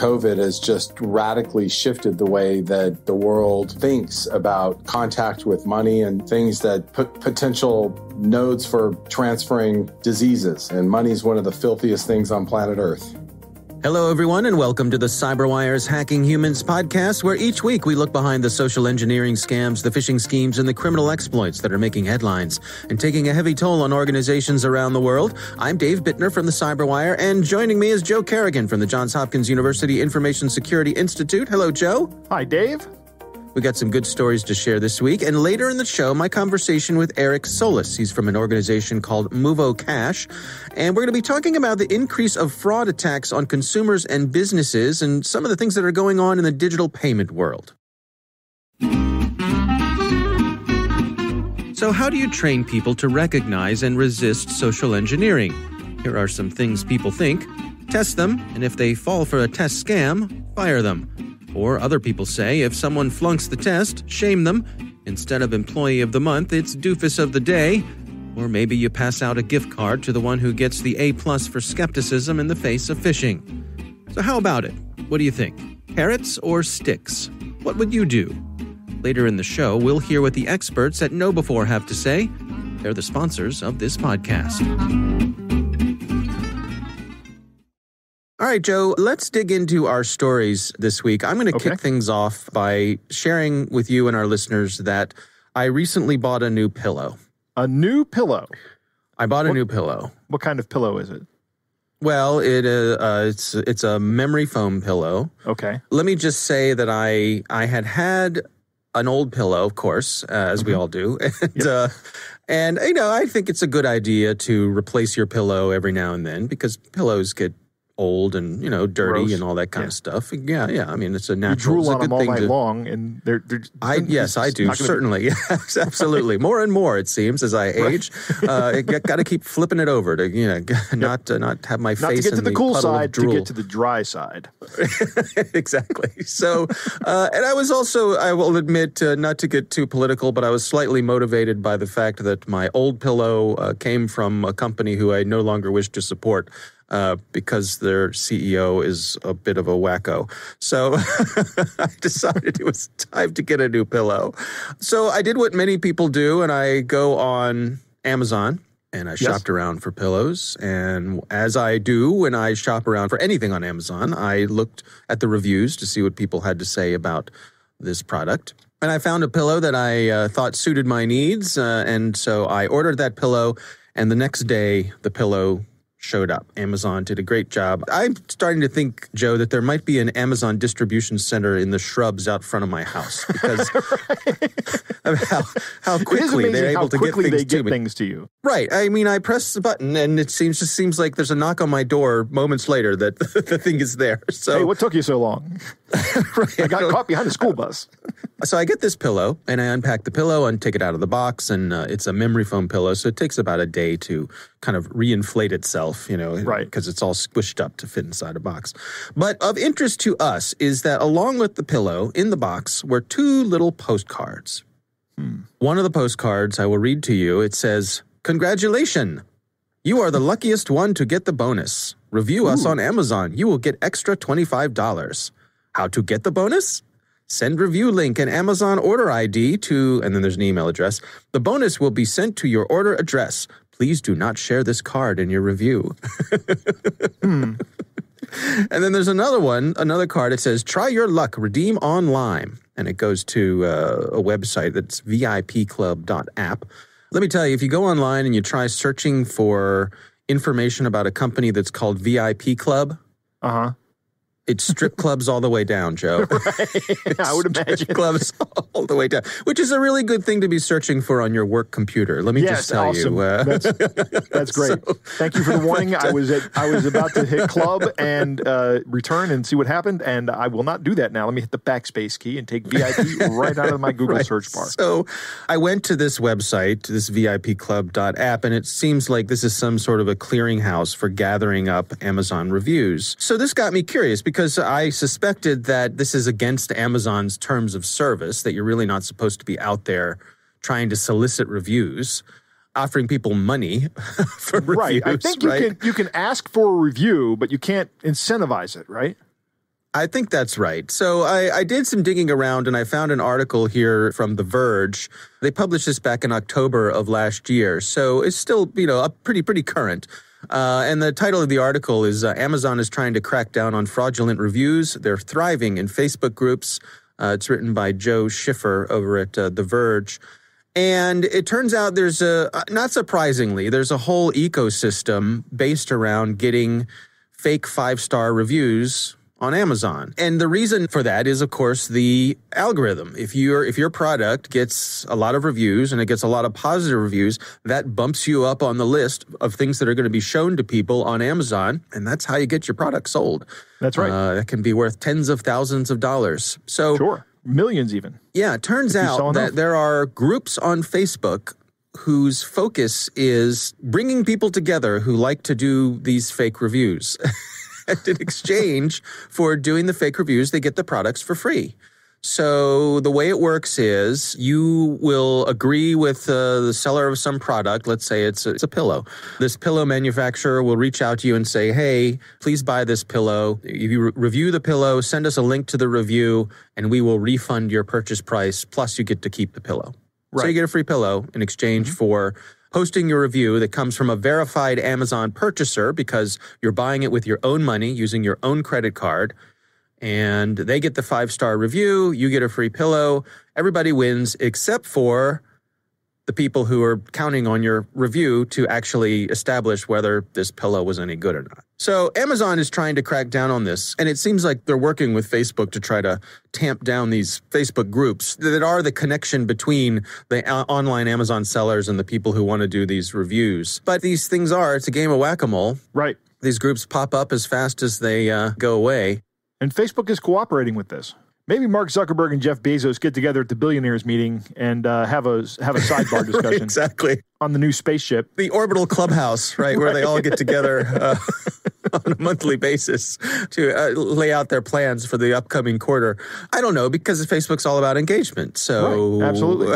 COVID has just radically shifted the way that the world thinks about contact with money and things that put potential nodes for transferring diseases. And money is one of the filthiest things on planet Earth. Hello, everyone, and welcome to the CyberWire's Hacking Humans podcast, where each week we look behind the social engineering scams, the phishing schemes, and the criminal exploits that are making headlines and taking a heavy toll on organizations around the world. I'm Dave Bittner from the CyberWire, and joining me is Joe Kerrigan from the Johns Hopkins University Information Security Institute. Hello, Joe. Hi, Dave. We got some good stories to share this week, and later in the show, my conversation with Eric Solis. He's from an organization called MOVO Cash, and we're going to be talking about the increase of fraud attacks on consumers and businesses and some of the things that are going on in the digital payment world. So how do you train people to recognize and resist social engineering? Here are some things people think. Test them, and if they fall for a test scam, fire them. Or other people say, if someone flunks the test, shame them. Instead of employee of the month, it's doofus of the day. Or maybe you pass out a gift card to the one who gets the A+ for skepticism in the face of phishing. So how about it? What do you think? Carrots or sticks? What would you do? Later in the show, we'll hear what the experts at KnowBe4 have to say. They're the sponsors of this podcast. All right, Joe, let's dig into our stories this week. I'm going to kick things off by sharing with you and our listeners that I recently bought a new pillow. A new pillow? I bought a new pillow. What kind of pillow is it? Well, it's a memory foam pillow. Okay. Let me just say that I had an old pillow, of course, as we all do. And you know, I think it's a good idea to replace your pillow every now and then because pillows get old and, you know, dirty gross. And all that kind of stuff. Yeah. I mean, it's a natural. You drool on them all night to, long, and they're yes, I do, certainly. Yes, absolutely. More and more, it seems, as I age. Got to keep flipping it over to, you know, not have my face to get to the cool side, to get to the dry side. Exactly. So, and I was also, I will admit, not to get too political, but I was slightly motivated by the fact that my old pillow came from a company who I no longer wish to support. Because their CEO is a bit of a wacko. So I decided it was time to get a new pillow. So I did what many people do, and I go on Amazon, and I shopped around for pillows. And as I do when I shop around for anything on Amazon, I looked at the reviews to see what people had to say about this product. And I found a pillow that I thought suited my needs, and so I ordered that pillow, and the next day the pillow showed up. Amazon did a great job. I'm starting to think, Joe, that there might be an Amazon distribution center in the shrubs out front of my house because of how quickly they're able to get things to you. Right. I mean, I press the button and it seems like there's a knock on my door moments later that the thing is there. So, hey, what took you so long? Right, I got caught behind a school bus. So I get this pillow and I unpack the pillow and take it out of the box, and it's a memory foam pillow, so it takes about a day to kind of reinflate itself, you know, right, because it's all squished up to fit inside a box. But of interest to us is that along with the pillow in the box were two little postcards. One of the postcards I will read to you. It says, "Congratulations, you are the luckiest one to get the bonus. Review us on Amazon. You will get extra $25. How to get the bonus? Send review link and Amazon order ID to," and then there's an email address. "The bonus will be sent to your order address. Please do not share this card in your review." And then there's another card. It says, "Try your luck, redeem online." And it goes to a website that's vipclub.app. Let me tell you, if you go online and you try searching for information about a company that's called VIP Club, it's strip clubs all the way down, Joe. Right. I would imagine. Strip clubs all the way down, which is a really good thing to be searching for on your work computer. Let me just tell you. That's great. So, thank you for the warning. I was about to hit club and return and see what happened, and I will not do that now. Let me hit the backspace key and take VIP right out of my Google search bar. So I went to this website, this vipclub.app, and it seems like this is some sort of a clearinghouse for gathering up Amazon reviews. So this got me curious because I suspected that this is against Amazon's terms of service, that you're really not supposed to be out there trying to solicit reviews, offering people money for reviews. Right. I think you can ask for a review, but you can't incentivize it, right? I think that's right. So I did some digging around and I found an article here from The Verge. They published this back in October of last year. So it's still, pretty current. And the title of the article is Amazon is trying to crack down on fraudulent reviews. They're thriving in Facebook groups. It's written by Joe Schiffer over at The Verge. And it turns out not surprisingly, there's a whole ecosystem based around getting fake 5-star reviews on Amazon. And the reason for that is, of course, the algorithm. If your product gets a lot of reviews and it gets a lot of positive reviews, that bumps you up on the list of things that are going to be shown to people on Amazon, and that's how you get your product sold. That's right. That can be worth tens of thousands of dollars. So sure. Millions even. Yeah, it turns out that there are groups on Facebook whose focus is bringing people together who like to do these fake reviews. And in exchange for doing the fake reviews, they get the products for free. So the way it works is you will agree with the seller of some product. Let's say it's a pillow. This pillow manufacturer will reach out to you and say, hey, please buy this pillow. If you review the pillow, send us a link to the review, and we will refund your purchase price, plus you get to keep the pillow. Right. So you get a free pillow in exchange for posting your review that comes from a verified Amazon purchaser because you're buying it with your own money using your own credit card. And they get the 5-star review, you get a free pillow. Everybody wins except for the people who are counting on your review to actually establish whether this pillow was any good or not. So Amazon is trying to crack down on this, and it seems like they're working with Facebook to try to tamp down these Facebook groups that are the connection between the online Amazon sellers and the people who want to do these reviews. But these things it's a game of whack-a-mole. Right. These groups pop up as fast as they go away. And Facebook is cooperating with this. Maybe Mark Zuckerberg and Jeff Bezos get together at the billionaires meeting and have a sidebar discussion. Exactly. On the new spaceship. The orbital clubhouse, right, where they all get together on a monthly basis to lay out their plans for the upcoming quarter. I don't know, because Facebook's all about engagement. So right, absolutely.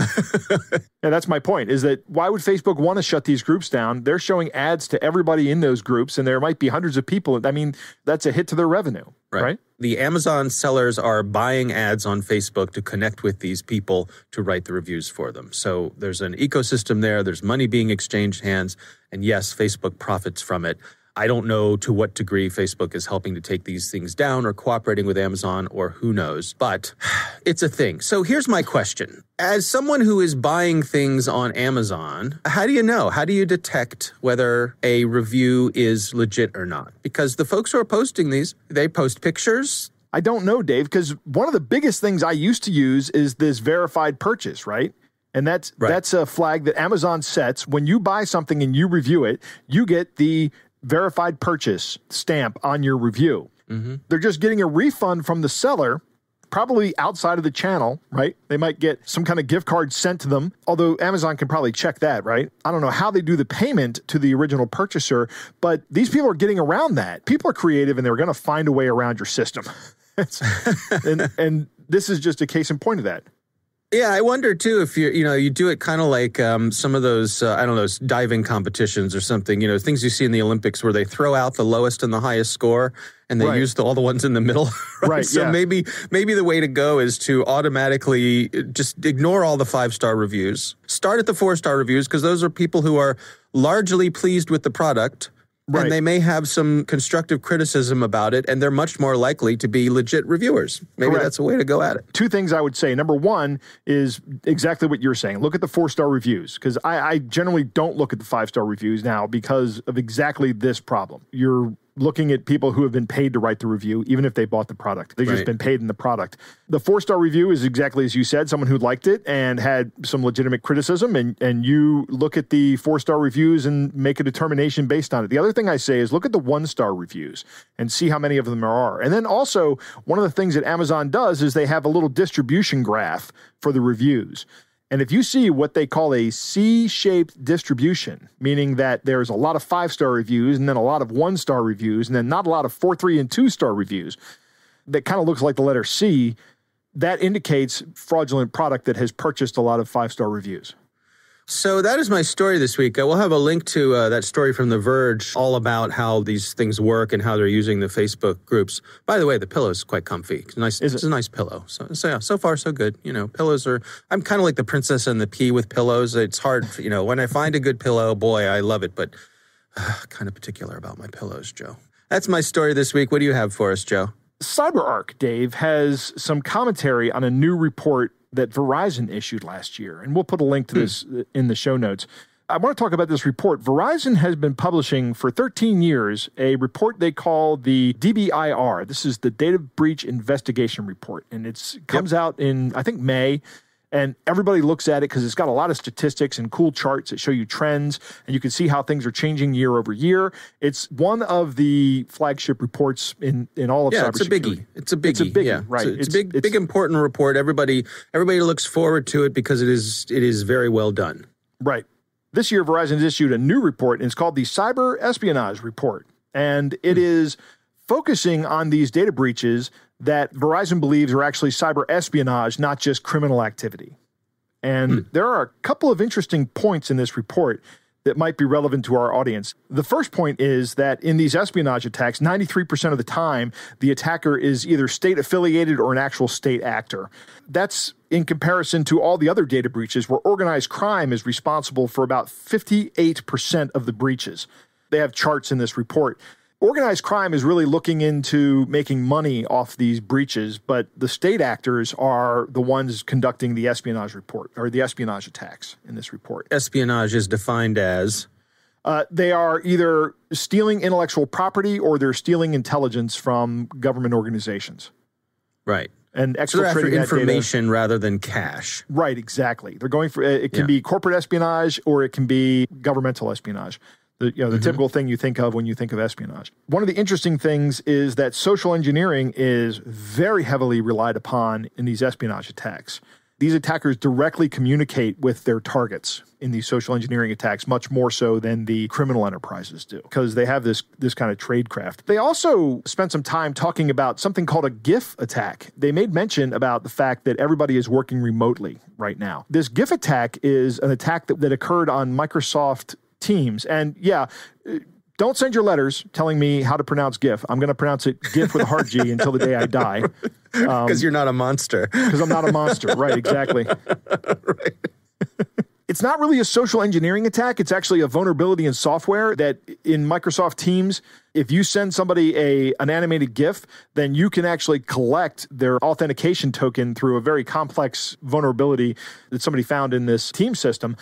Yeah, that's my point, is that why would Facebook want to shut these groups down? They're showing ads to everybody in those groups, and there might be hundreds of people. I mean, that's a hit to their revenue, right? The Amazon sellers are buying ads on Facebook to connect with these people to write the reviews for them. So there's an ecosystem there. There's money being exchanged hands. And yes, Facebook profits from it. I don't know to what degree Facebook is helping to take these things down or cooperating with Amazon, or who knows, but it's a thing. So here's my question. As someone who is buying things on Amazon, how do you know? How do you detect whether a review is legit or not? Because the folks who are posting these, they post pictures. I don't know, Dave, because one of the biggest things I used to use is this verified purchase, right? And that's a flag that Amazon sets. When you buy something and you review it, you get the verified purchase stamp on your review. Mm-hmm. They're just getting a refund from the seller, probably outside of the channel, right? They might get some kind of gift card sent to them, although Amazon can probably check that, right? I don't know how they do the payment to the original purchaser, but these people are getting around that. People are creative, and they're going to find a way around your system. and this is just a case in point of that. Yeah, I wonder too if you do it kind of like some of those diving competitions or something. Things you see in the Olympics where they throw out the lowest and the highest score, and they use all the ones in the middle. Right. So maybe the way to go is to automatically just ignore all the 5-star reviews. Start at the 4-star reviews, because those are people who are largely pleased with the product. Right. And they may have some constructive criticism about it, and they're much more likely to be legit reviewers. Maybe that's a way to go at it. Two things I would say. Number one is exactly what you're saying. Look at the 4-star reviews, because I generally don't look at the 5-star reviews now because of exactly this problem. You're looking at people who have been paid to write the review, even if they bought the product. They've just been paid in the product. The 4-star review is exactly as you said, someone who liked it and had some legitimate criticism, and you look at the 4-star reviews and make a determination based on it. The other thing I say is look at the 1-star reviews and see how many of them there are. And then also, one of the things that Amazon does is they have a little distribution graph for the reviews. And if you see what they call a C-shaped distribution, meaning that there's a lot of 5-star reviews and then a lot of 1-star reviews and then not a lot of 4, 3, and 2-star reviews, that kind of looks like the letter C, that indicates fraudulent product that has purchased a lot of 5-star reviews. So that is my story this week. We'll have a link to that story from The Verge, all about how these things work and how they're using the Facebook groups. By the way, the pillow is quite comfy. It's a nice pillow. So far, so good. Pillows are, I'm kind of like the princess and the pea with pillows. It's hard, when I find a good pillow, boy, I love it, but kind of particular about my pillows, Joe. That's my story this week. What do you have for us, Joe? CyberArk, Dave, has some commentary on a new report that Verizon issued last year, and we'll put a link to this in the show notes. I want to talk about this report. Verizon has been publishing for 13 years a report they call the DBIR. This is the Data Breach Investigation Report, and it comes out in, I think, May. And everybody looks at it because it's got a lot of statistics and cool charts that show you trends, and you can see how things are changing year over year. It's one of the flagship reports in all of cybersecurity. It's a biggie. Yeah, right. It's a big important report. Everybody looks forward to it because it is very well done. Right. This year, Verizon has issued a new report, and it's called the Cyber-Espionage Report, and it is focusing on these data breaches that Verizon believes are actually cyber espionage, not just criminal activity. And there are a couple of interesting points in this report that might be relevant to our audience. The first point is that in these espionage attacks, 93% of the time, the attacker is either state-affiliated or an actual state actor. That's in comparison to all the other data breaches, where organized crime is responsible for about 58% of the breaches. They have charts in this report. Organized crime is really looking into making money off these breaches, but the state actors are the ones conducting the espionage report, or the espionage attacks in this report. Espionage is defined as? They are either stealing intellectual property or they're stealing intelligence from government organizations. Right. And so they're after information data rather than cash. Right, exactly. They're going for, it can be corporate espionage or it can be governmental espionage. The typical thing you think of when you think of espionage. One of the interesting things is that social engineering is very heavily relied upon in these espionage attacks. These attackers directly communicate with their targets in these social engineering attacks, much more so than the criminal enterprises do, because they have this kind of tradecraft. They also spent some time talking about something called a GIF attack. They made mention about the fact that everybody is working remotely right now. This GIF attack is an attack that occurred on Microsoft Teams. And don't send your letters telling me how to pronounce GIF. I'm going to pronounce it GIF with a hard G until the day I die. Because you're not a monster. Because I'm not a monster. Right, exactly. Right. It's not really a social engineering attack. It's actually a vulnerability in software that in Microsoft Teams, if you send somebody an animated GIF, then you can actually collect their authentication token through a very complex vulnerability that somebody found in this Teams system.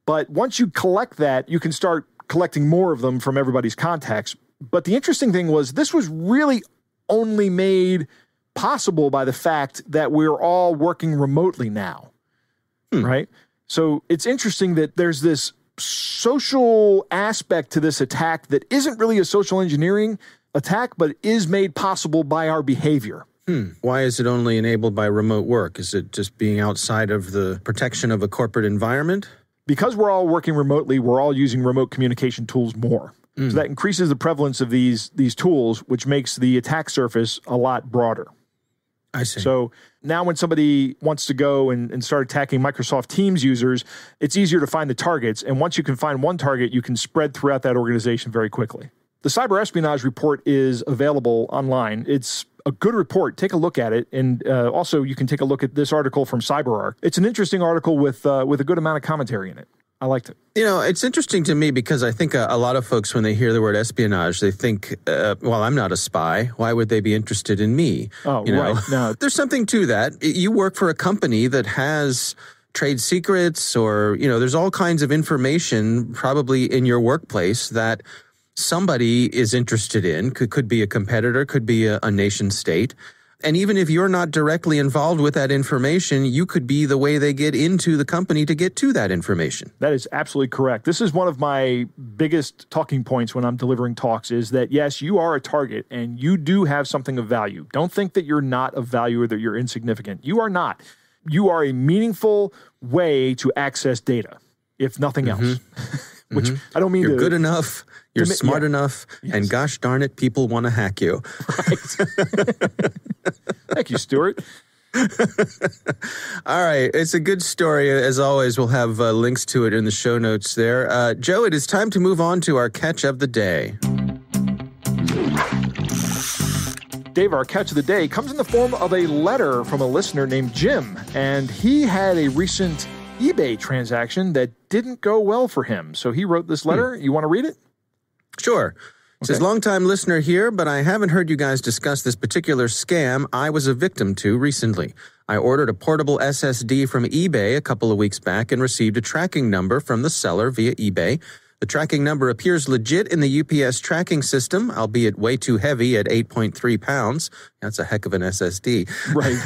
But once you collect that, you can start collecting more of them from everybody's contacts. But the interesting thing was this was really only made possible by the fact that we're all working remotely now, right? So it's interesting that there's this social aspect to this attack that isn't really a social engineering attack, but is made possible by our behavior. Why is it only enabled by remote work? Is it just being outside of the protection of a corporate environment? Because we're all working remotely, we're all using remote communication tools more. So that increases the prevalence of these tools, which makes the attack surface a lot broader. I see. So now when somebody wants to go and start attacking Microsoft Teams users, it's easier to find the targets. And once you can find one target, you can spread throughout that organization very quickly. The Cyber-Espionage report is available online. It's a good report. Take a look at it. And also, you can take a look at this article from CyberArk. It's an interesting article with a good amount of commentary in it. I liked it. It's interesting to me because I think a lot of folks, when they hear the word espionage, they think, well, I'm not a spy. Why would they be interested in me? Oh, right. No. There's something to that. You work for a company that has trade secrets or, there's all kinds of information probably in your workplace that somebody is interested in, could be a competitor, could be a nation state. And even if you're not directly involved with that information, you could be the way they get into the company to get to that information. That is absolutely correct. This is one of my biggest talking points when I'm delivering talks is that, yes, you are a target and you do have something of value. Don't think that you're not of value or that you're insignificant. You are not. You are a meaningful way to access data, if nothing else. Which I don't mean you're good enough, you're smart enough, and gosh darn it, people want to hack you. Right. Thank you, Stuart. All right. It's a good story. As always, we'll have links to it in the show notes there. Joe, it is time to move on to our catch of the day. Dave, our catch of the day comes in the form of a letter from a listener named Jim, and he had a recent eBay transaction that didn't go well for him. So he wrote this letter. You want to read it? Sure. It says, long-time listener here, but I haven't heard you guys discuss this particular scam I was a victim to recently. I ordered a portable SSD from eBay a couple of weeks back and received a tracking number from the seller via eBay. The tracking number appears legit in the UPS tracking system, albeit way too heavy at 8.3 pounds. That's a heck of an SSD. Right.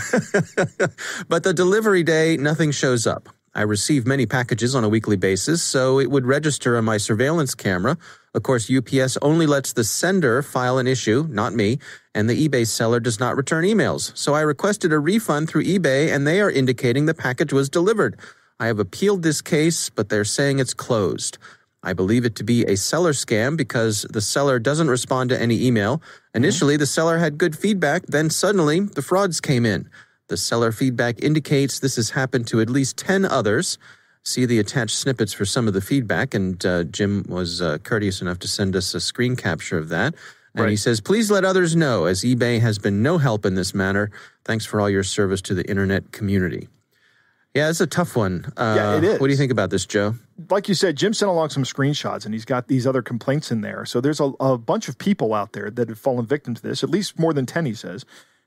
But the delivery day, nothing shows up. I receive many packages on a weekly basis, so it would register on my surveillance camera. Of course, UPS only lets the sender file an issue, not me, and the eBay seller does not return emails. So I requested a refund through eBay, and they are indicating the package was delivered. I have appealed this case, but they're saying it's closed. I believe it to be a seller scam because the seller doesn't respond to any email. Initially, the seller had good feedback, then suddenly the frauds came in. The seller feedback indicates this has happened to at least 10 others. See the attached snippets for some of the feedback, and Jim was courteous enough to send us a screen capture of that. And He says, please let others know, as eBay has been no help in this matter. Thanks for all your service to the internet community. Yeah, it's a tough one. Yeah, it is. What do you think about this, Joe? Like you said, Jim sent along some screenshots, and he's got these other complaints in there. So there's a bunch of people out there that have fallen victim to this, at least more than 10, he says.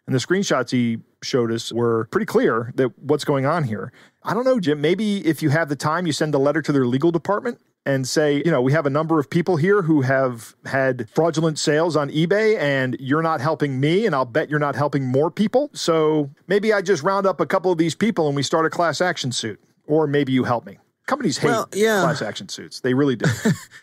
And the screenshots he showed us were pretty clear that what's going on here. I don't know, Jim, maybe if you have the time, you send a letter to their legal department and say, we have a number of people here who have had fraudulent sales on eBay, and you're not helping me, and I'll bet you're not helping more people. So maybe I just round up a couple of these people and we start a class action suit, or maybe you help me. Companies hate class action suits. They really do.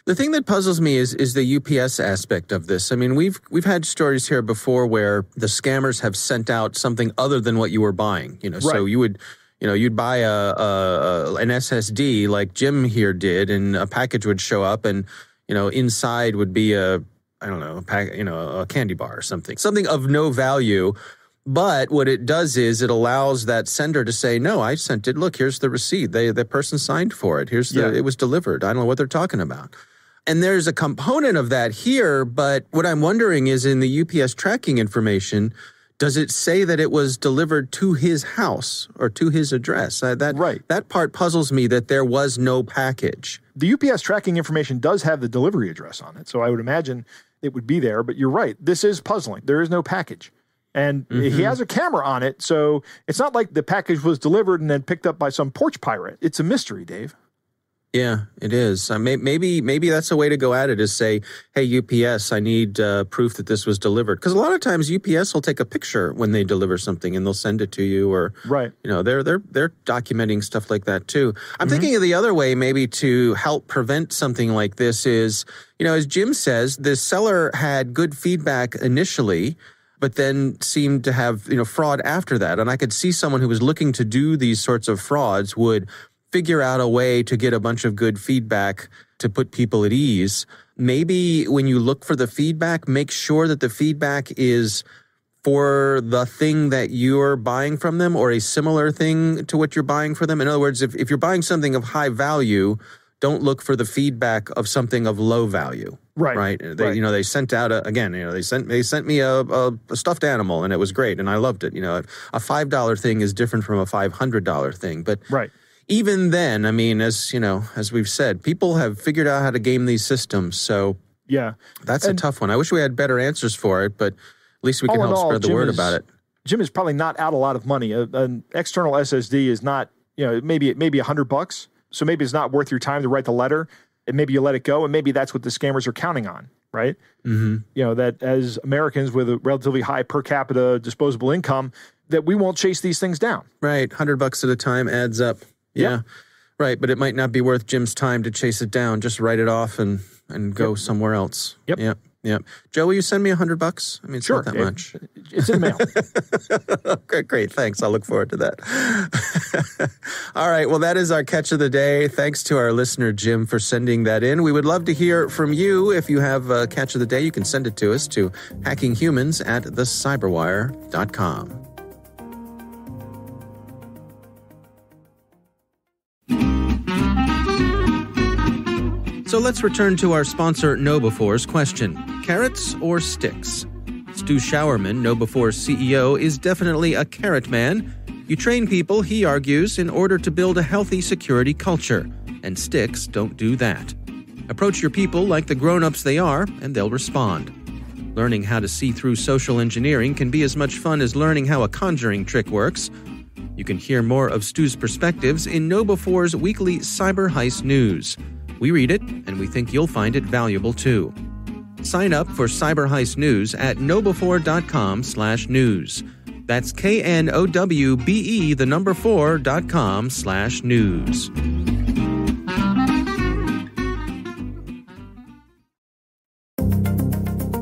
The thing that puzzles me is the UPS aspect of this. I mean, we've had stories here before where the scammers have sent out something other than what you were buying. So you would, you'd buy an SSD like Jim here did, and a package would show up, and inside would be a candy bar or something of no value. But what it does is it allows that sender to say, no, I sent it. Look, here's the receipt. The person signed for it. It was delivered. I don't know what they're talking about. And there's a component of that here. But what I'm wondering is, in the UPS tracking information, does it say that it was delivered to his house or to his address? That part puzzles me, that there was no package. The UPS tracking information does have the delivery address on it, so I would imagine it would be there. But you're right. This is puzzling. There is no package. And he has a camera on it, so it's not like the package was delivered and then picked up by some porch pirate. It's a mystery, Dave. Yeah, it is. Maybe that's a way to go at it, is say, hey, UPS, I need proof that this was delivered. Because a lot of times UPS will take a picture when they deliver something and they'll send it to you, or they're documenting stuff like that too. I'm thinking of the other way, maybe to help prevent something like this is, as Jim says, the seller had good feedback initially, but then seemed to have, fraud after that. And I could see someone who was looking to do these sorts of frauds would figure out a way to get a bunch of good feedback to put people at ease. Maybe when you look for the feedback, make sure that the feedback is for the thing that you're buying from them, or a similar thing to what you're buying for them. In other words, if you're buying something of high value, don't look for the feedback of something of low value. Right. They sent out they sent me a stuffed animal, and it was great, and I loved it. A $5 thing is different from a $500 thing. But even then, I mean, as we've said, people have figured out how to game these systems. So that's a tough one. I wish we had better answers for it, but at least we can help spread the word about it. Jim is probably not out a lot of money. An external SSD is not, maybe $100. So maybe it's not worth your time to write the letter, and maybe you let it go, and maybe that's what the scammers are counting on, right? That as Americans with a relatively high per capita disposable income, that we won't chase these things down. Right, $100 at a time adds up. Yeah, right, but it might not be worth Jim's time to chase it down. Just write it off and go somewhere else. Yep. Joe, will you send me $100? I mean, it's not that much. It's in the mail. Okay, great. Thanks. I'll look forward to that. All right. Well, that is our catch of the day. Thanks to our listener, Jim, for sending that in. We would love to hear from you. If you have a catch of the day, you can send it to us to hackinghumans@thecyberwire.com. So let's return to our sponsor, KnowBe4's question. Carrots or sticks? Stu Showerman, KnowBe4's CEO, is definitely a carrot man. You train people, he argues, in order to build a healthy security culture. And sticks don't do that. Approach your people like the grown-ups they are, and they'll respond. Learning how to see through social engineering can be as much fun as learning how a conjuring trick works. You can hear more of Stu's perspectives in KnowBe4's weekly Cyber Heist News. We read it, and we think you'll find it valuable too. Sign up for Cyber Heist News at knowbe4.com/news. That's knowbe4.com/news.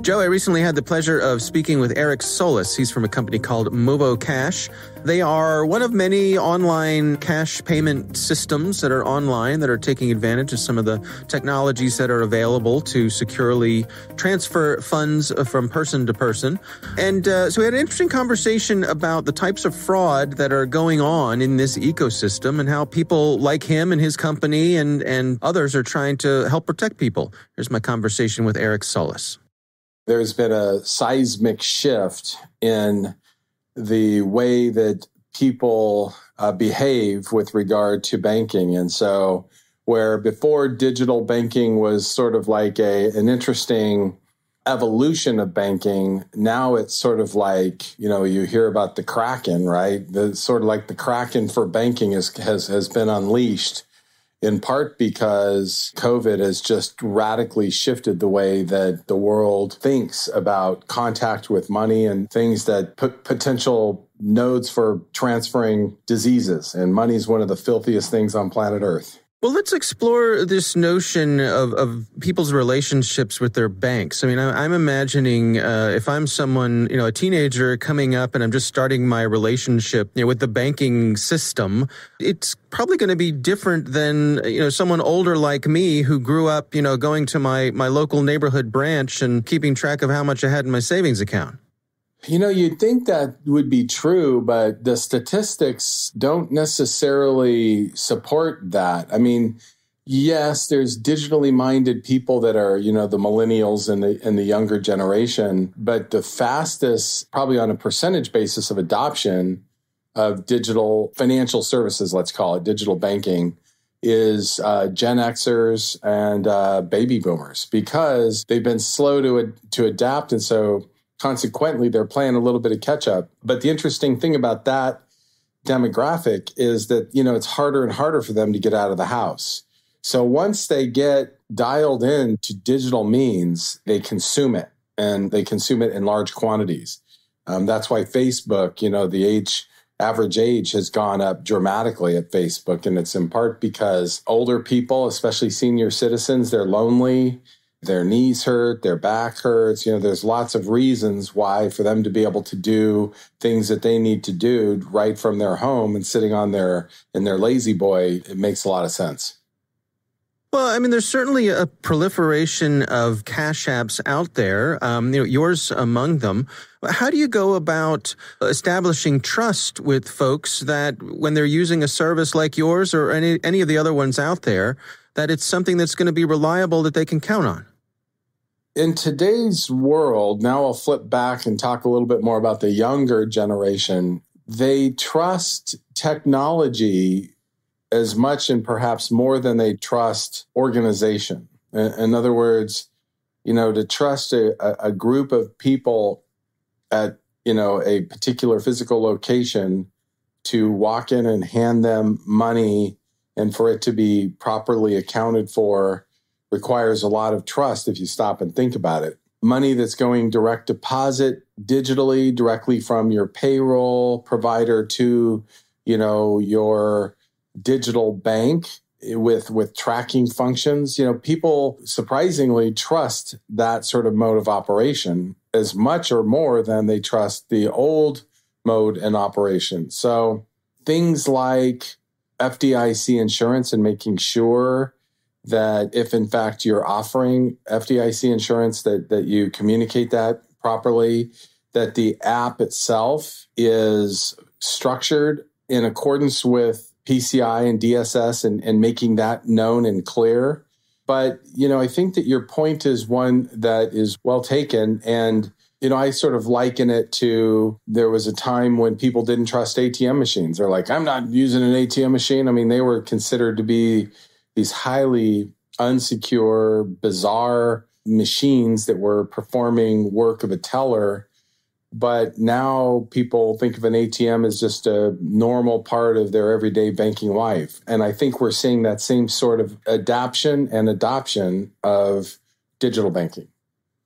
Joe, I recently had the pleasure of speaking with Eric Solis. He's from a company called MOVO Cash. They are one of many online cash payment systems that are online that are taking advantage of some of the technologies that are available to securely transfer funds from person to person. And so we had an interesting conversation about the types of fraud that are going on in this ecosystem and how people like him and his company and others are trying to help protect people. Here's my conversation with Eric Solis. There's been a seismic shift in the way that people behave with regard to banking. And so where before digital banking was sort of like an interesting evolution of banking, now it's sort of like, you hear about the Kraken, right? The sort of like the Kraken for banking has been unleashed. In part because COVID has just radically shifted the way that the world thinks about contact with money and things that put potential nodes for transferring diseases. And money is one of the filthiest things on planet Earth. Well, let's explore this notion of people's relationships with their banks. I mean, I'm imagining if I'm someone, a teenager coming up and I'm just starting my relationship with the banking system, it's probably going to be different than, someone older like me who grew up, going to my local neighborhood branch and keeping track of how much I had in my savings account. You'd think that would be true, but the statistics don't necessarily support that. I mean, yes, there's digitally minded people that are, the millennials and the younger generation, but the fastest, probably on a percentage basis of adoption of digital financial services, let's call it digital banking, is Gen Xers and baby boomers, because they've been slow to adapt. And so consequently, they're playing a little bit of catch up. But the interesting thing about that demographic is that, it's harder and harder for them to get out of the house. So once they get dialed in to digital means, they consume it, and they consume it in large quantities. That's why Facebook, the average age has gone up dramatically at Facebook. And it's in part because older people, especially senior citizens, they're lonely. Their knees hurt, their back hurts. There's lots of reasons why for them to be able to do things that they need to do right from their home and sitting in their lazy boy, it makes a lot of sense. Well, I mean, there's certainly a proliferation of cash apps out there, yours among them. How do you go about establishing trust with folks that when they're using a service like yours or any of the other ones out there, that it's something that's going to be reliable that they can count on? In today's world, now I'll flip back and talk a little bit more about the younger generation. They trust technology as much and perhaps more than they trust organization. In other words, to trust a group of people at, a particular physical location to walk in and hand them money and for it to be properly accounted for requires a lot of trust if you stop and think about it. Money that's going direct deposit digitally, directly from your payroll provider to, your digital bank with tracking functions. People surprisingly trust that sort of mode of operation as much or more than they trust the old mode and operation. So things like FDIC insurance and making sure that if in fact you're offering FDIC insurance, that you communicate that properly, that the app itself is structured in accordance with PCI and DSS and making that known and clear. But, I think that your point is one that is well taken. And, I sort of liken it to there was a time when people didn't trust ATM machines. They're like, I'm not using an ATM machine. I mean, they were considered to be these highly unsecure, bizarre machines that were performing work of a teller. But now people think of an ATM as just a normal part of their everyday banking life. And I think we're seeing that same sort of adaption and adoption of digital banking.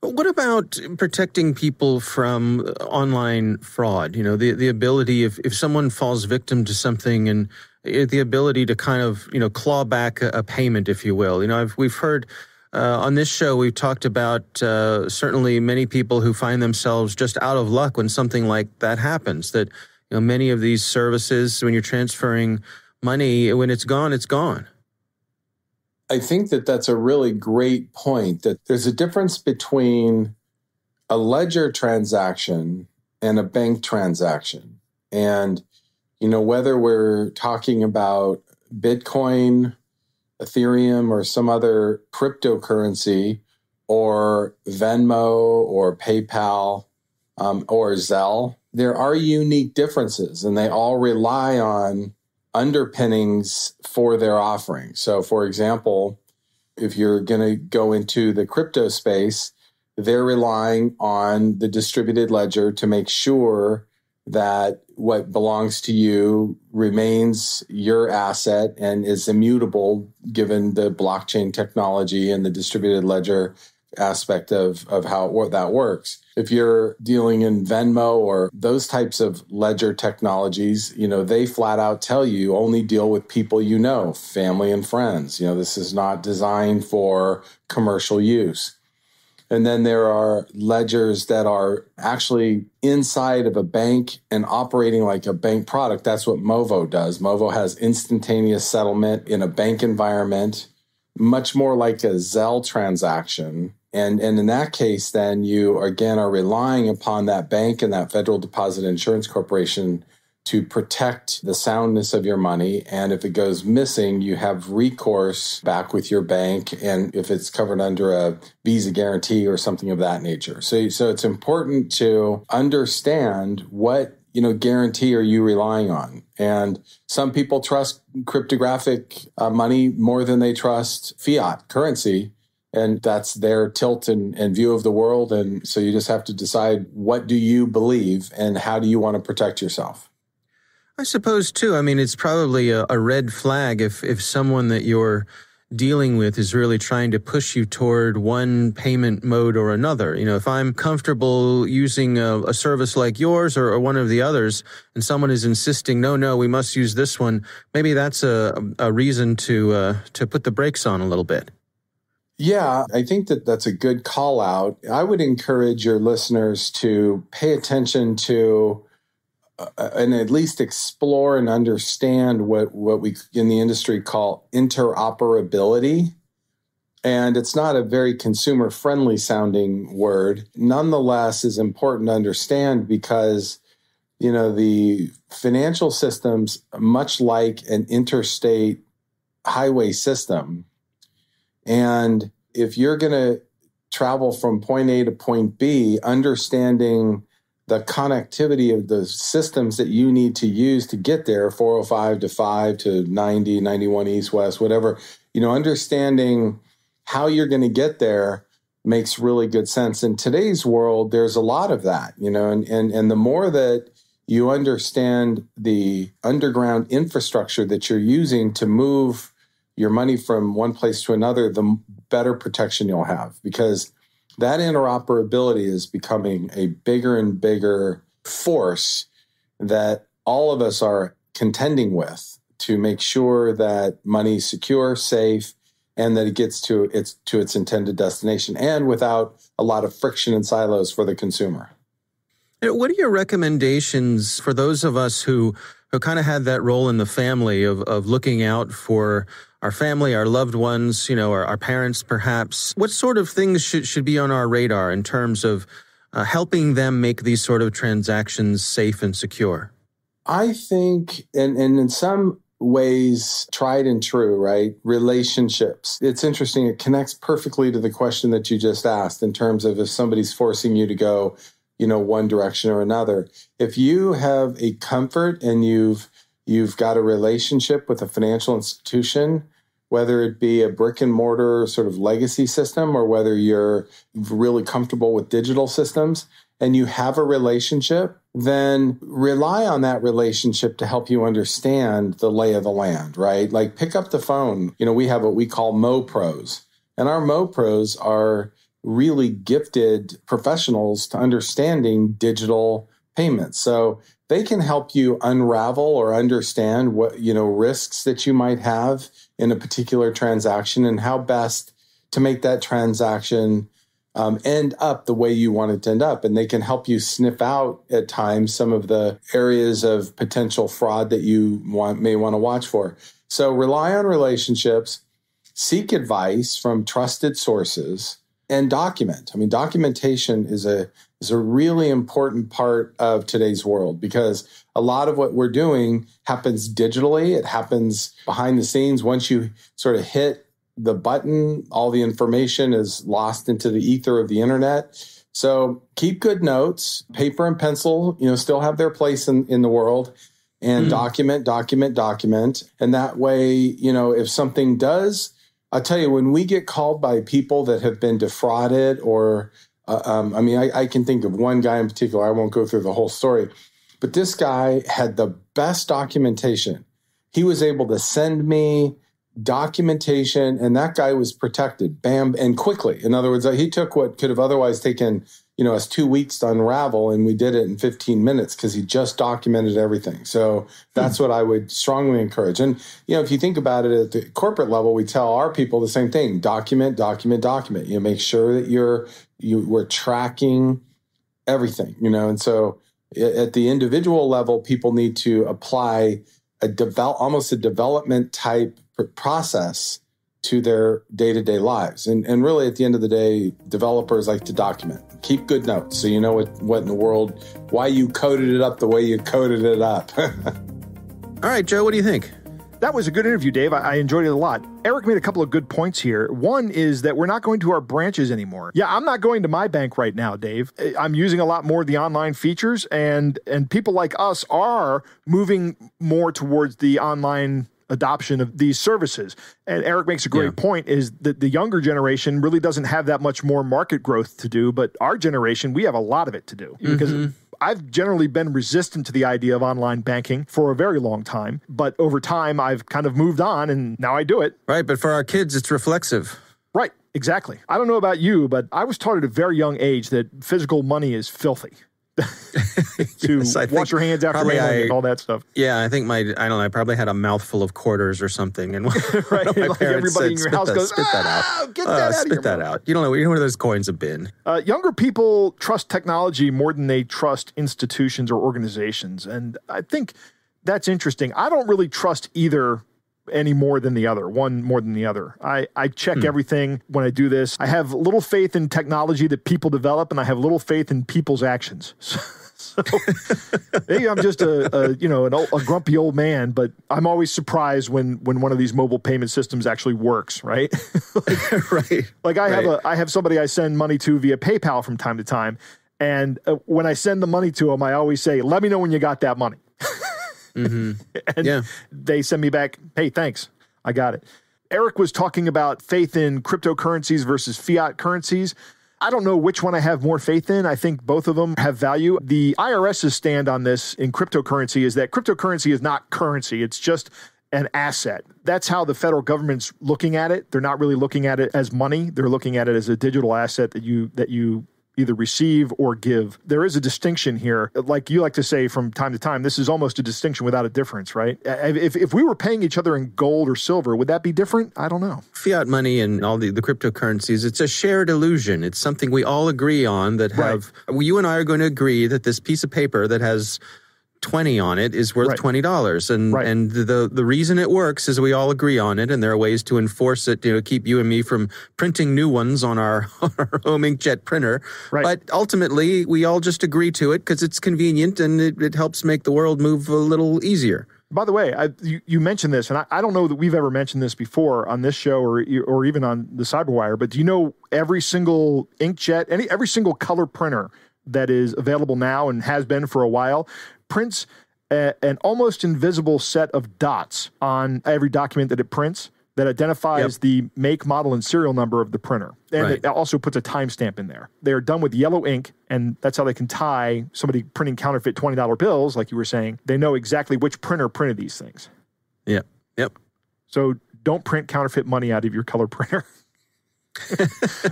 What about protecting people from online fraud? The ability, if someone falls victim to something, and the ability to kind of, claw back a payment, if you will. We've heard on this show, we've talked about certainly many people who find themselves just out of luck when something like that happens, that many of these services, when you're transferring money, when it's gone, it's gone. I think that that's a really great point, that there's a difference between a ledger transaction and a bank transaction. And, whether we're talking about Bitcoin, Ethereum, or some other cryptocurrency, or Venmo, or PayPal, or Zelle, there are unique differences, and they all rely on underpinnings for their offering. So, for example, if you're going to go into the crypto space, they're relying on the distributed ledger to make sure that what belongs to you remains your asset and is immutable given the blockchain technology and the distributed ledger aspect of how that works. If you're dealing in Venmo or those types of ledger technologies, they flat out tell you only deal with people family and friends. This is not designed for commercial use. And then there are ledgers that are actually inside of a bank and operating like a bank product. That's what MOVO does. MOVO has instantaneous settlement in a bank environment, much more like a Zelle transaction. And in that case, then you, again, are relying upon that bank and that Federal Deposit Insurance Corporation to protect the soundness of your money. And if it goes missing, you have recourse back with your bank. And if it's covered under a Visa guarantee or something of that nature. So it's important to understand what, guarantee are you relying on? And some people trust cryptographic money more than they trust fiat currency. And that's their tilt and view of the world. And so you just have to decide, what do you believe and how do you want to protect yourself? I suppose, too, it's probably a red flag if someone that you're dealing with is really trying to push you toward one payment mode or another. If I'm comfortable using a service like yours or one of the others, and someone is insisting, no, we must use this one, maybe that's a reason to put the brakes on a little bit. Yeah, I think that that's a good call out. I would encourage your listeners to pay attention to and at least explore and understand what we in the industry call interoperability. And it's not a very consumer-friendly sounding word. Nonetheless, is important to understand because, the financial systems, much like an interstate highway system, and if you're going to travel from point A to point B, understanding the connectivity of the systems that you need to use to get there, 405 to 5 to 90, 91 east, west, whatever, understanding how you're going to get there makes really good sense. In today's world, there's a lot of that, and the more that you understand the underground infrastructure that you're using to move your money from one place to another, the better protection you'll have, because that interoperability is becoming a bigger and bigger force that all of us are contending with to make sure that money is secure, safe, and that it gets to its intended destination, and without a lot of friction and silos for the consumer. What are your recommendations for those of us who kind of had that role in the family of looking out for our family, our loved ones, our parents perhaps? What sort of things should be on our radar in terms of helping them make these sort of transactions safe and secure? I think, and in some ways, tried and true, right? Relationships. It's interesting. It connects perfectly to the question that you just asked in terms of if somebody's forcing you to go, one direction or another. If you have a comfort and you've got a relationship with a financial institution, whether it be a brick and mortar sort of legacy system or whether you're really comfortable with digital systems and you have a relationship, then rely on that relationship to help you understand the lay of the land, right? Like pick up the phone. We have what we call MOVO pros, and our MOVO pros are really gifted professionals to understanding digital payments. So they can help you unravel or understand what, risks that you might have in a particular transaction and how best to make that transaction end up the way you want it to end up. And they can help you sniff out at times some of the areas of potential fraud that you may want to watch for. So rely on relationships, seek advice from trusted sources, and document. Documentation is a really important part of today's world because a lot of what we're doing happens digitally. It happens behind the scenes. Once you sort of hit the button, all the information is lost into the ether of the internet. So keep good notes. Paper and pencil, still have their place in the world. And document. And that way, if something does, I'll tell you, when we get called by people that have been defrauded or, I can think of one guy in particular. I won't go through the whole story, but this guy had the best documentation. He was able to send me documentation, and that guy was protected, bam, and quickly. In other words, he took what could have otherwise taken, us 2 weeks to unravel, and we did it in 15 minutes because he just documented everything. So that's what I would strongly encourage. And, if you think about it at the corporate level, we tell our people the same thing: document. Make sure that we're tracking everything, And so at the individual level, people need to apply almost a development type process to their day-to-day lives. And really, at the end of the day, developers like to document. Keep good notes so you know what in the world, why you coded it up the way you coded it up. All right, Joe, what do you think? That was a good interview, Dave. I enjoyed it a lot. Eric made a couple of good points here. One is that we're not going to our branches anymore. Yeah, I'm not going to my bank right now, Dave. I'm using a lot more of the online features, and people like us are moving more towards the online adoption of these services. And Eric makes a great point, is that the younger generation really doesn't have that much more market growth to do, but our generation, we have a lot of it to do. Because I've generally been resistant to the idea of online banking for a very long time, but over time I've kind of moved on and now I do it. Right, but for our kids, it's reflexive. Right, exactly. I don't know about you, but I was taught at a very young age that physical money is filthy. to wash your hands after mailing and all that stuff. Yeah, I think I probably had a mouthful of quarters or something. And right, my like parents everybody said, in your house goes, spit that out. Get that out of here. Spit that out. You know where those coins have been. Younger people trust technology more than they trust institutions or organizations. And I think that's interesting. I don't really trust either any more than the other, one more than the other. I check everything when I do this. I have little faith in technology that people develop, and I have little faith in people's actions. So maybe I'm just a grumpy old man, but I'm always surprised when one of these mobile payment systems actually works, right? Like I have somebody I send money to via PayPal from time to time, and when I send the money to them, I always say, "Let me know when you got that money." And they send me back, "Hey, thanks. I got it." Eric was talking about faith in cryptocurrencies versus fiat currencies. I don't know which one I have more faith in. I think both of them have value. The IRS's stand on this in cryptocurrency is that cryptocurrency is not currency. It's just an asset. That's how the federal government's looking at it. They're not really looking at it as money. They're looking at it as a digital asset that you either receive or give. There is a distinction here. Like you like to say from time to time, this is almost a distinction without a difference, right? If we were paying each other in gold or silver, would that be different? I don't know. Fiat money and all the cryptocurrencies, it's a shared illusion. It's something we all agree on that have, you and I are going to agree that this piece of paper that has 20 on it is worth $20. And the reason it works is we all agree on it, and there are ways to enforce it, keep you and me from printing new ones on our home inkjet printer. But ultimately, we all just agree to it because it's convenient and it helps make the world move a little easier. By the way, you mentioned this, and I don't know that we've ever mentioned this before on this show or even on the Cyberwire, but do you know every single inkjet, every single color printer that is available now and has been for a while prints an almost invisible set of dots on every document that it prints that identifies the make, model, and serial number of the printer. And it also puts a timestamp in there. They're done with yellow ink, and that's how they can tie somebody printing counterfeit $20 bills, like you were saying. They know exactly which printer printed these things. Yep. So don't print counterfeit money out of your color printer.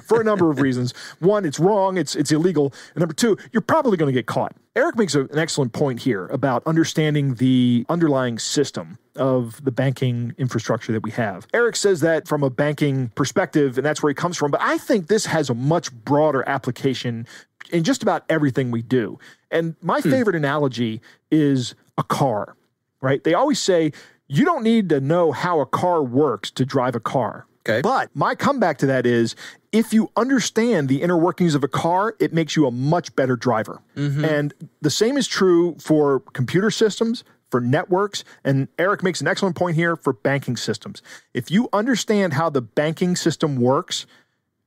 For a number of reasons. One, it's wrong, it's illegal. And number two, you're probably going to get caught. Eric makes an excellent point here about understanding the underlying system of the banking infrastructure that we have. Eric says that from a banking perspective, and that's where he comes from. But I think this has a much broader application in just about everything we do. And my favorite analogy is a car, right? They always say, you don't need to know how a car works to drive a car. Okay. But my comeback to that is, if you understand the inner workings of a car, it makes you a much better driver. And the same is true for computer systems, for networks, and Eric makes an excellent point here for banking systems. If you understand how the banking system works,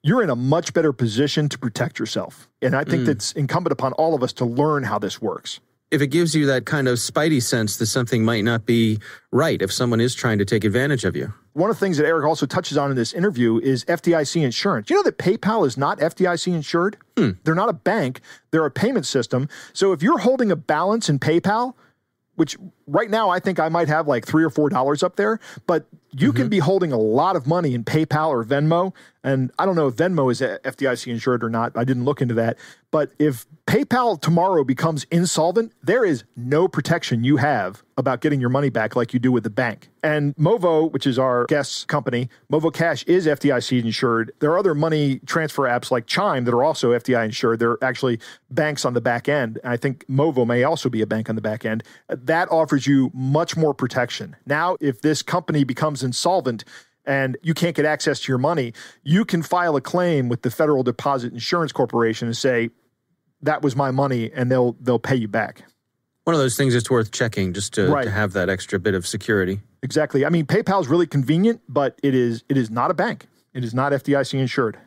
you're in a much better position to protect yourself. And I think that's incumbent upon all of us to learn how this works. If it gives you that kind of spidey sense that something might not be right, if someone is trying to take advantage of you. One of the things that Eric also touches on in this interview is FDIC insurance. You know that PayPal is not FDIC insured? They're not a bank. They're a payment system. So if you're holding a balance in PayPal, which right now I think I might have like $3 or $4 up there, but you can be holding a lot of money in PayPal or Venmo. And I don't know if Venmo is FDIC insured or not. I didn't look into that. But if PayPal tomorrow becomes insolvent, there is no protection you have about getting your money back like you do with the bank. And MOVO, which is our guest company, MOVO Cash is FDIC insured. There are other money transfer apps like Chime that are also FDIC insured. They're actually banks on the back end. And I think MOVO may also be a bank on the back end. That offers you much more protection. Now, if this company becomes insolvent and you can't get access to your money, you can file a claim with the Federal Deposit Insurance Corporation and say, that was my money, and they'll pay you back. One of those things that's worth checking just to have that extra bit of security. Exactly. I mean, PayPal is really convenient, but it is not a bank. It is not FDIC insured.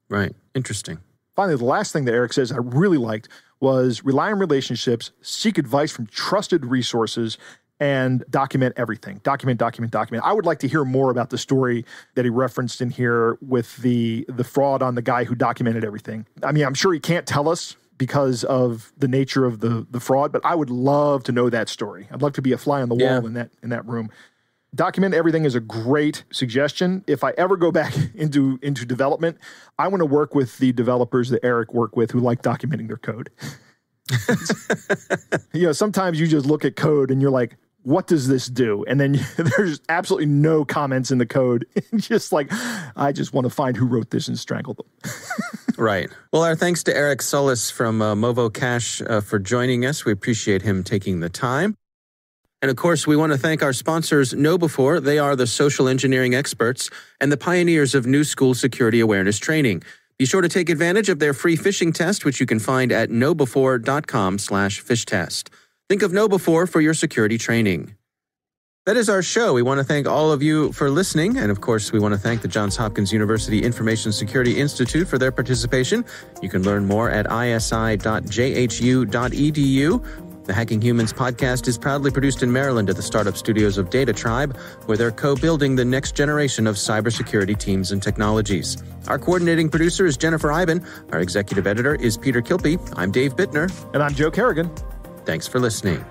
Right. Interesting. Finally, the last thing that Eric says I really liked was rely on relationships, seek advice from trusted resources, and document everything. Document. I would like to hear more about the story that he referenced in here with the fraud on the guy who documented everything. I mean, I'm sure he can't tell us because of the nature of the fraud, but I would love to know that story. I'd love to be a fly on the wall in that room. Document everything is a great suggestion. If I ever go back into development, I want to work with the developers that Eric worked with who like documenting their code. Sometimes you just look at code and you're like, what does this do? And then there's absolutely no comments in the code. Just like, I just want to find who wrote this and strangle them. Right. Well, our thanks to Eric Solis from MOVO Cash for joining us. We appreciate him taking the time. And of course, we want to thank our sponsors, KnowBe4. They are the social engineering experts and the pioneers of new school security awareness training. Be sure to take advantage of their free phishing test, which you can find at knowbe4.com/phishtest. Think of KnowBe4 for your security training. That is our show. We want to thank all of you for listening. And of course, we want to thank the Johns Hopkins University Information Security Institute for their participation. You can learn more at isi.jhu.edu. The Hacking Humans podcast is proudly produced in Maryland at the startup studios of Data Tribe, where they're co-building the next generation of cybersecurity teams and technologies. Our coordinating producer is Jennifer Iben. Our executive editor is Peter Kilpie. I'm Dave Bittner. And I'm Joe Kerrigan. Thanks for listening.